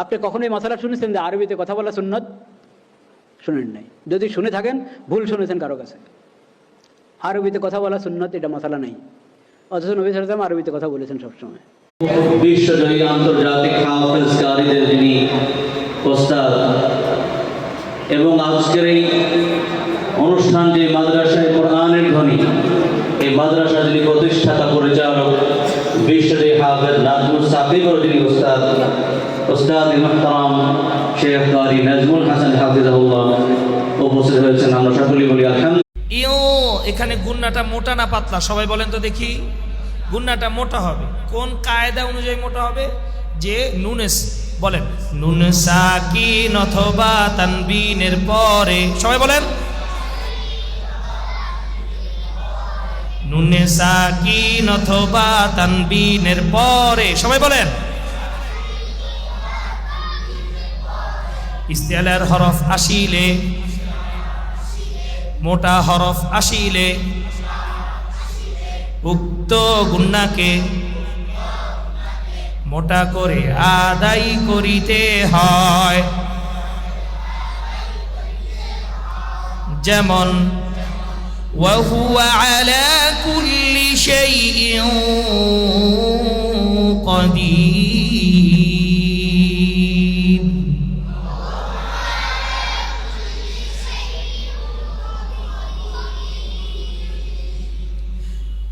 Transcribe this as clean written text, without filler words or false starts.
আপনি কখনোই মাসালা শুনেছেন যে আরবিতে কথা বলা সুন্নত? শুনেন নাই। যদি শুনে থাকেন ভুল শুনেছেন কারো কাছে। আরবিতে কথা বলা সুন্নত এটা মাসালা নাই, অথচ নবী সাল্লাল্লাহু আলাইহি ওয়াসাল্লাম আরবিতে কথা বলেছেন সবসময়। বিশ্বজয়ী আন্তর্জাতিক হাফেজকারীদের যিনি ওস্তাদ এবং আজকের এই অনুষ্ঠানটি মাদ্রাসায় কোরআনের ধ্বনি, এই মাদ্রাসা যিনি প্রতিষ্ঠাতা পরিচালক বিশ্বজয়ী হাফেজ নাজমুল সাকিবর যিনি ওস্তাদ মুহতারাম শেখ কারি নাজমুল হাসান হাফিজাহুল্লাহ উপস্থিত হয়েছেন। আমরা সকলেই বলি আলহামদুলিল্লাহ। এখানে গুন্নাটা মোটা না পাতলা সবাই বলেন তো দেখি। গুন্নাটা মোটা হবে, কোন কায়দা অনুযায়ী মোটা হবে? যে নুনেস বলেন, নুন সাকিন অথবা তানবিনের পরে, সবাই বলেন নুন সাকিন অথবা তানবিনের পরে, সবাই বলেন ইস্তেলার হরফ আসিলে, মোটা হরফ আসিলে উক্ত গুন্নাকে মোটা করে আদায় করিতে হয়। যেমন ওয়াহুয়া আলা কুল্লি শাইইন কাদির।